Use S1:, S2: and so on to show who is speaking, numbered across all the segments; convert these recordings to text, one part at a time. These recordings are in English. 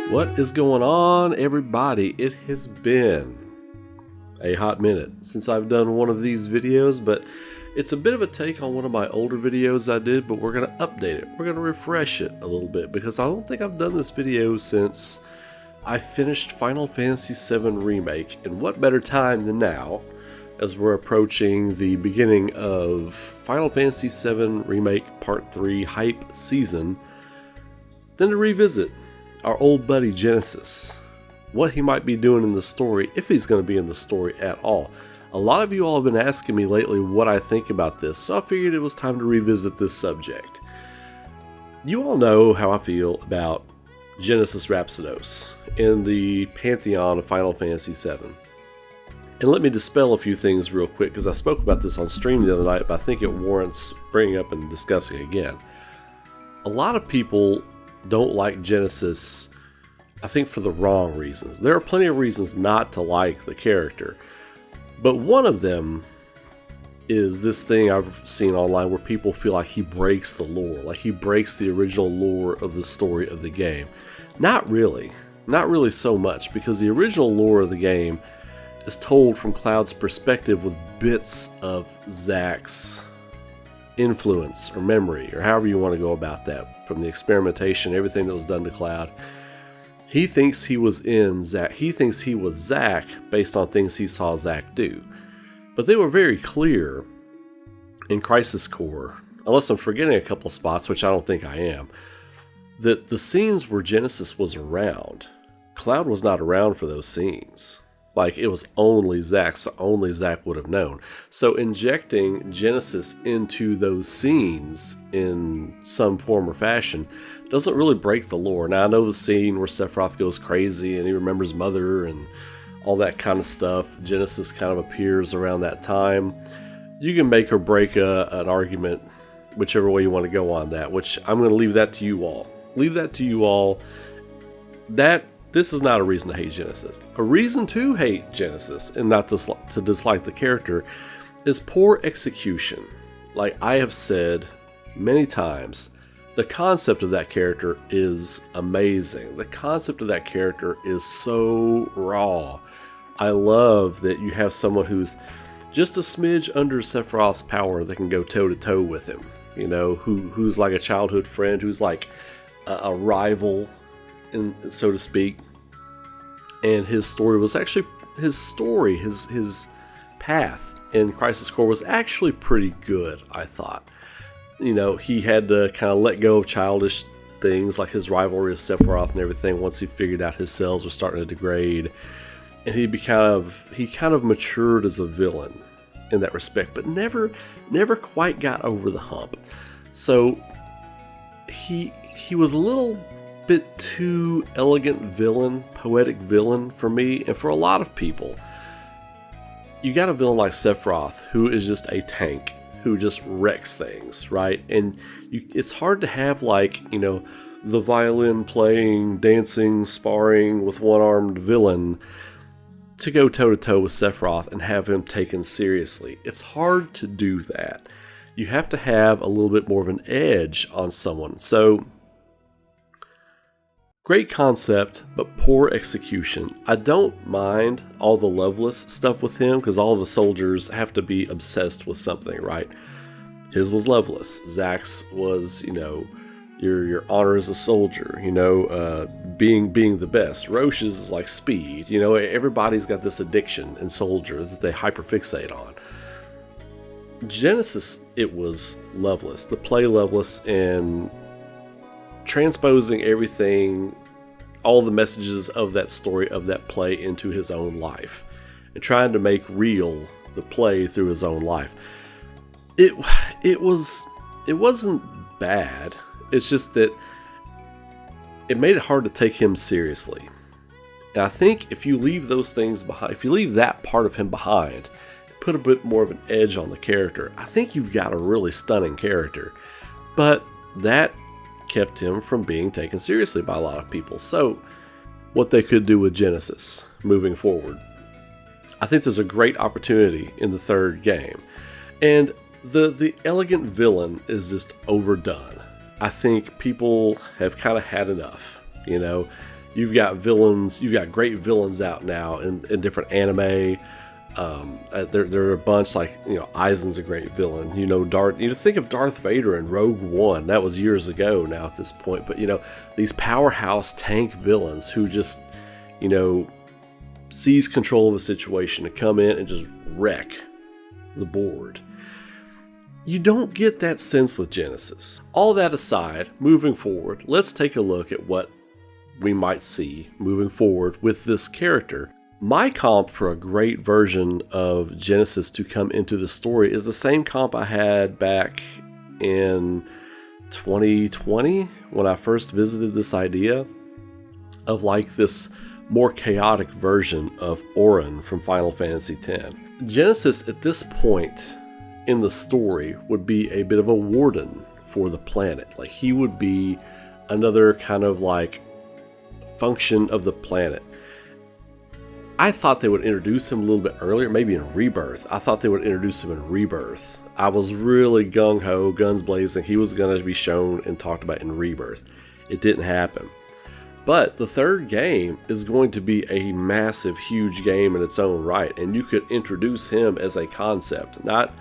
S1: What is going on, everybody? It has been a hot minute since I've done one of these videos, but it's a bit of a take on one of my older videos I did, but we're going to update it. We're going to refresh it a little bit because I don't think I've done this video since I finished Final Fantasy VII Remake, and what better time than now as we're approaching the beginning of Final Fantasy VII Remake Part 3 hype season than to revisit our old buddy Genesis, what he might be doing in the story, if he's going to be in the story at all. A lot of you all have been asking me lately what I think about this, so I figured it was time to revisit this subject. You all know how I feel about Genesis Rhapsodos in the pantheon of Final Fantasy VII. And let me dispel a few things real quick, because I spoke about this on stream the other night, but I think it warrants bringing up and discussing again. A lot of people don't like Genesis, I think, for the wrong reasons. There are plenty of reasons not to like the character, but one of them is this thing I've seen online where people feel like he breaks the lore, like he breaks the original lore of the story of the game. Not really so much, because the original lore of the game is told from Cloud's perspective with bits of Zack's influence or memory, or however you want to go about that, from the experimentation, everything that was done to Cloud. He thinks he was Zack based on things he saw Zack do. But they were very clear in Crisis Core, unless I'm forgetting a couple spots, which I don't think I am, that the scenes where Genesis was around, Cloud was not around for those scenes. Like, it was only Zack, so only Zack would have known. So injecting Genesis into those scenes in some form or fashion doesn't really break the lore. Now, I know the scene where Sephiroth goes crazy and he remembers Mother and all that kind of stuff. Genesis kind of appears around that time. You can make or break an argument whichever way you want to go on that, which I'm going to leave that to you all. This is not a reason to hate Genesis. A reason to hate Genesis and not to dislike the character is poor execution. Like I have said many times, the concept of that character is amazing. The concept of that character is so raw. I love that you have someone who's just a smidge under Sephiroth's power that can go toe to toe with him. You know, who's like a childhood friend, who's like a rival, so to speak. And his story was actually his path in Crisis Core was actually pretty good, I thought. You know, he had to kind of let go of childish things like his rivalry with Sephiroth and everything once he figured out his cells were starting to degrade, and he kind of matured as a villain in that respect, but never quite got over the hump. So he was a little bit too elegant villain, poetic villain for me, and for a lot of people. You got a villain like Sephiroth who is just a tank, who just wrecks things, right? And it's hard to have, like, you know, the violin playing, dancing, sparring with one-armed villain to go toe-to-toe with Sephiroth and have him taken seriously. It's hard to do that. You have to have a little bit more of an edge on someone. So great concept, but poor execution. I don't mind all the Loveless stuff with him, because all the soldiers have to be obsessed with something, right? His was Loveless. Zack's was, you know, your honor as a soldier, you know, being the best. Roche's is like speed. You know, everybody's got this addiction in soldiers that they hyperfixate on. Genesis, it was Loveless. The play Loveless and transposing everything, all the messages of that story, of that play, into his own life, and trying to make real the play through his own life. It wasn't bad. It's just that it made it hard to take him seriously. And I think if you leave those things behind, if you leave that part of him behind, put a bit more of an edge on the character, I think you've got a really stunning character. But that kept him from being taken seriously by a lot of people. So what they could do with Genesis moving forward, I think there's a great opportunity in the third game. And the elegant villain is just overdone. I think people have kind of had enough. You know, You've got villains, you've got great villains out now in different anime. There are a bunch, like, you know, Aizen's a great villain. You know, you think of Darth Vader in Rogue One. That was years ago now at this point. But, you know, these powerhouse tank villains who just, you know, seize control of a situation to come in and just wreck the board. You don't get that sense with Genesis. All that aside, moving forward, let's take a look at what we might see moving forward with this character. My comp for a great version of Genesis to come into the story is the same comp I had back in 2020 when I first visited this idea of like this more chaotic version of Auron from Final Fantasy X. Genesis at this point in the story would be a bit of a warden for the planet. Like, he would be another kind of like function of the planet. I thought they would introduce him a little bit earlier, maybe in Rebirth. I thought they would introduce him in Rebirth. I was really gung-ho, guns blazing. He was going to be shown and talked about in Rebirth. It didn't happen. But the third game is going to be a massive, huge game in its own right. And you could introduce him as a concept. Not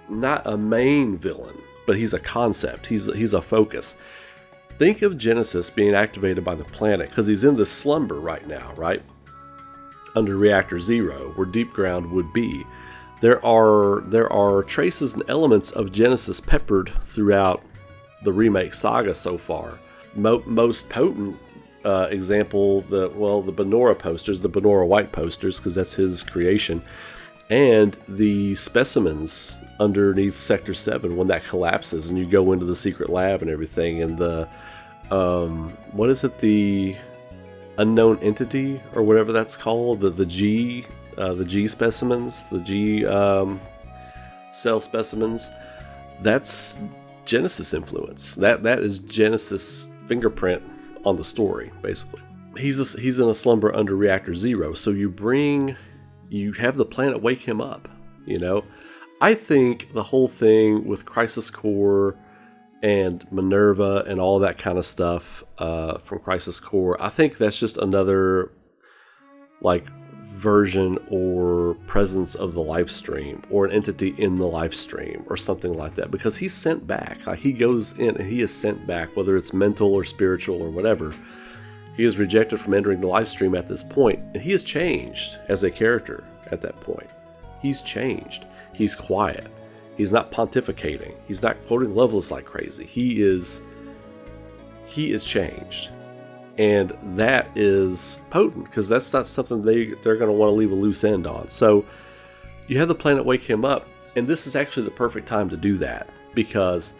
S1: a main villain, but he's a concept. He's a focus. Think of Genesis being activated by the planet, because he's in this slumber right now, right? Under Reactor 0, where Deep Ground would be. There are traces and elements of Genesis peppered throughout the remake saga so far. Most potent example, the Benora posters, the Benora White posters, because that's his creation, and the specimens underneath Sector 7 when that collapses and you go into the secret lab and everything, and the what is it, the unknown entity or whatever that's called, the G specimens, the G cell specimens. That's Genesis influence. That is Genesis fingerprint on the story, basically. He's in a slumber under Reactor 0, so you have the planet wake him up, you know. I think the whole thing with Crisis Core and Minerva and all that kind of stuff from Crisis Core, I think that's just another like version or presence of the life stream, or an entity in the life stream or something like that, because he's sent back. Like, he goes in and he is sent back, whether it's mental or spiritual or whatever. He is rejected from entering the life stream at this point, and he has changed as a character at that point. He's changed. He's quiet. He's not pontificating. He's not quoting Lovelace like crazy. He is changed. And that is potent, because that's not something they're going to want to leave a loose end on. So you have the planet wake him up, and this is actually the perfect time to do that, because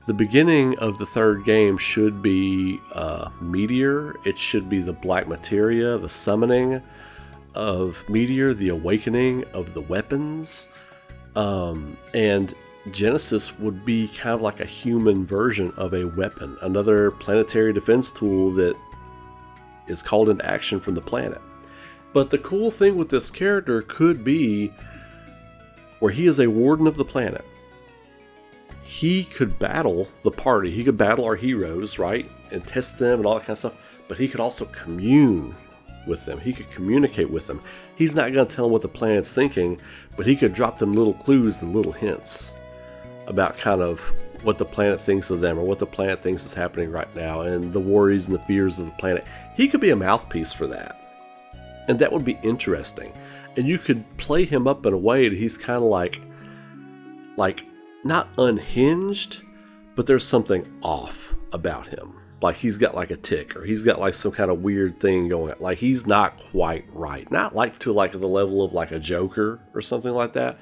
S1: the beginning of the third game should be Meteor. It should be the Black Materia, the summoning of Meteor, the awakening of the weapons. And Genesis would be kind of like a human version of a weapon, another planetary defense tool that is called into action from the planet. But the cool thing with this character could be where he is a warden of the planet. He could battle the party. He could battle our heroes, right? And test them and all that kind of stuff. But he could also commune with them. He could communicate with them. He's not going to tell them what the planet's thinking, but he could drop them little clues and little hints about kind of what the planet thinks of them, or what the planet thinks is happening right now, and the worries and the fears of the planet. He could be a mouthpiece for that. And that would be interesting. And you could play him up in a way that he's kind of like not unhinged, but there's something off about him. Like, he's got like a tick, or he's got like some kind of weird thing going on. Like, he's not quite right. Not like to like the level of like a Joker or something like that.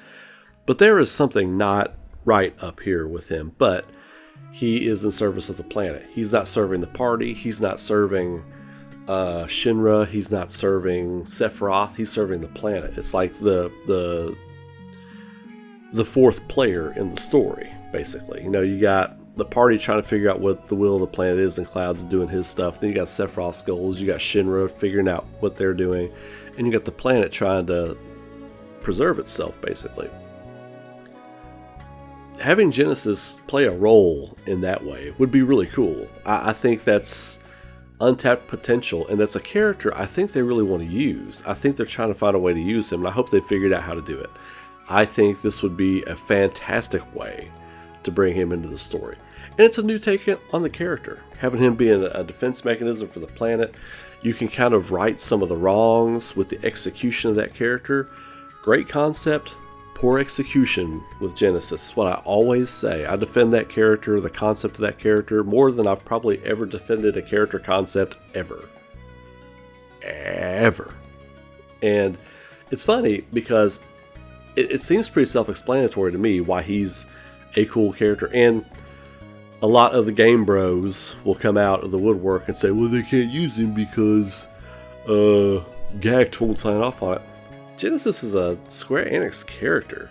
S1: But there is something not right up here with him. But he is in service of the planet. He's not serving the party. He's not serving Shinra. He's not serving Sephiroth. He's serving the planet. It's like the fourth player in the story, basically. You know, you got the party trying to figure out what the will of the planet is, and Cloud's doing his stuff. Then you got Sephiroth's goals. You got Shinra figuring out what they're doing. And you got the planet trying to preserve itself, basically. Having Genesis play a role in that way would be really cool. I think that's untapped potential, and that's a character I think they really want to use. I think they're trying to find a way to use him, and I hope they figured out how to do it. I think this would be a fantastic way to bring him into the story. And it's a new take on the character. Having him be a defense mechanism for the planet, you can kind of right some of the wrongs with the execution of that character. Great concept, poor execution with Genesis. What I always say. I defend that character, the concept of that character, more than I've probably ever defended a character concept ever. Ever. And it's funny because it seems pretty self-explanatory to me why he's a cool character. And a lot of the game bros will come out of the woodwork and say, well, they can't use him because Gact won't sign off on it. Genesis is a Square Enix character.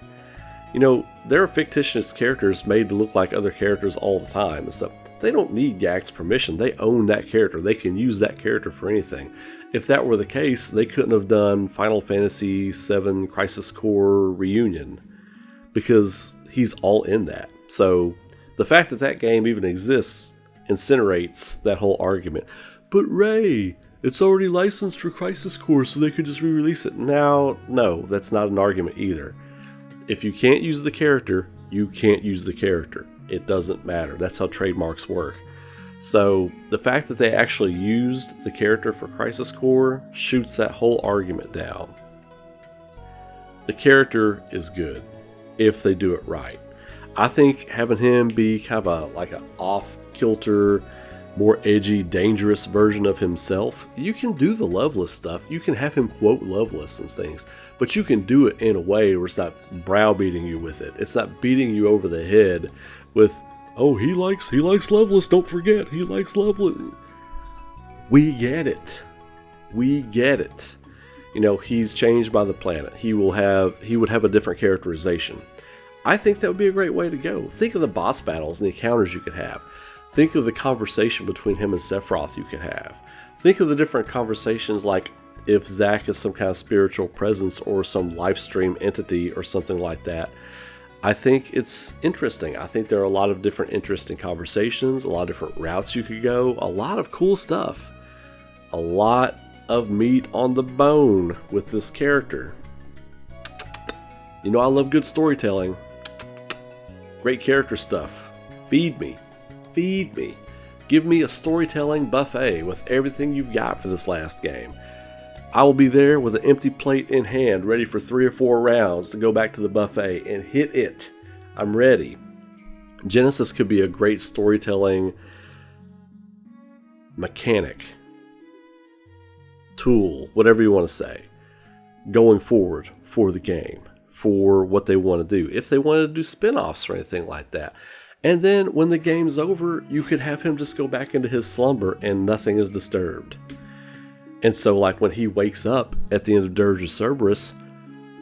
S1: You know, there are fictitious characters made to look like other characters all the time and stuff. They don't need Gact's permission. They own that character. They can use that character for anything. If that were the case, they couldn't have done Final Fantasy VII Crisis Core Reunion because he's all in that. So the fact that that game even exists incinerates that whole argument. But Ray, it's already licensed for Crisis Core, so they could just re-release it. Now, no, that's not an argument either. If you can't use the character, you can't use the character. It doesn't matter. That's how trademarks work. So the fact that they actually used the character for Crisis Core shoots that whole argument down. The character is good if they do it right. I think having him be kind of like an off-kilter, more edgy, dangerous version of himself, you can do the Loveless stuff. You can have him quote Loveless and things, but you can do it in a way where it's not browbeating you with it. It's not beating you over the head with, oh, he likes Loveless, don't forget, he likes Loveless. We get it. We get it. You know, he's changed by the planet. He would have a different characterization. I think that would be a great way to go. Think of the boss battles and the encounters you could have. Think of the conversation between him and Sephiroth you could have. Think of the different conversations, like if Zack is some kind of spiritual presence or some live stream entity or something like that. I think it's interesting. I think there are a lot of different interesting conversations, a lot of different routes you could go, a lot of cool stuff. A lot of meat on the bone with this character. You know, I love good storytelling. Great character stuff. Feed me. Feed me. Give me a storytelling buffet with everything you've got for this last game. I will be there with an empty plate in hand, ready for 3 or 4 rounds to go back to the buffet and hit it. I'm ready. Genesis could be a great storytelling mechanic, tool, whatever you want to say, going forward for the game, for what they want to do. If they wanted to do spin-offs or anything like that. And then when the game's over, you could have him just go back into his slumber and nothing is disturbed. And so, like, when he wakes up at the end of Dirge of Cerberus,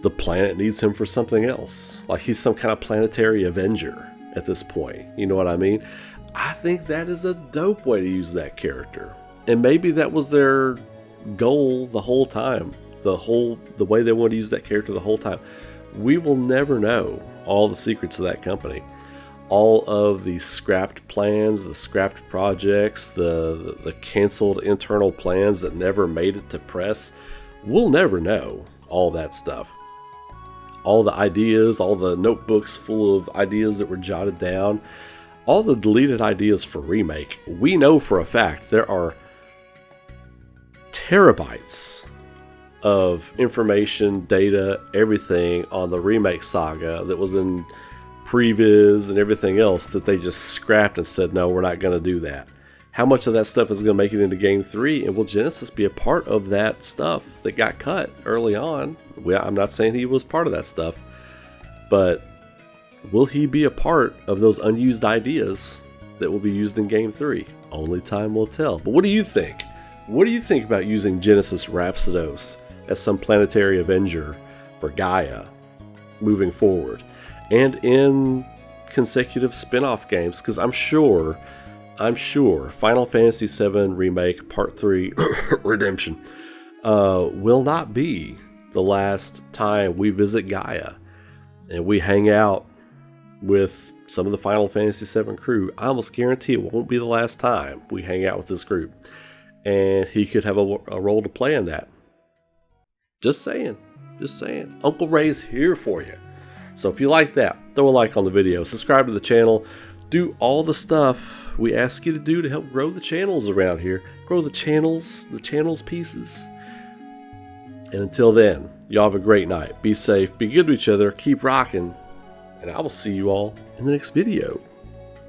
S1: the planet needs him for something else. Like, he's some kind of planetary avenger at this point. You know what I mean? I think that is a dope way to use that character. And maybe that was their goal the whole time. The way they want to use that character the whole time. We will never know all the secrets of that company. All of the scrapped plans, the scrapped projects, the canceled internal plans that never made it to press. We'll never know all that stuff. All the ideas, all the notebooks full of ideas that were jotted down, all the deleted ideas for Remake. We know for a fact there are terabytes of information, data, everything on the Remake saga that was in previs and everything else that they just scrapped and said, no, we're not going to do that. How much of that stuff is going to make it into Game 3? And will Genesis be a part of that stuff that got cut early on? I'm not saying he was part of that stuff, but will he be a part of those unused ideas that will be used in Game 3? Only time will tell. But what do you think? What do you think about using Genesis Rhapsodos as some planetary avenger for Gaia moving forward? And in consecutive spin-off games, because I'm sure Final Fantasy VII Remake Part 3 Redemption will not be the last time we visit Gaia and we hang out with some of the Final Fantasy VII crew. I almost guarantee it won't be the last time we hang out with this group. and he could have a role to play in that. Just saying. Just saying. Uncle Ray's here for you. So if you like that, throw a like on the video, subscribe to the channel, do all the stuff we ask you to do to help grow the channels around here. Grow the channels pieces. And until then, y'all have a great night. Be safe, be good to each other, keep rocking, and I will see you all in the next video.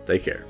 S1: Take care.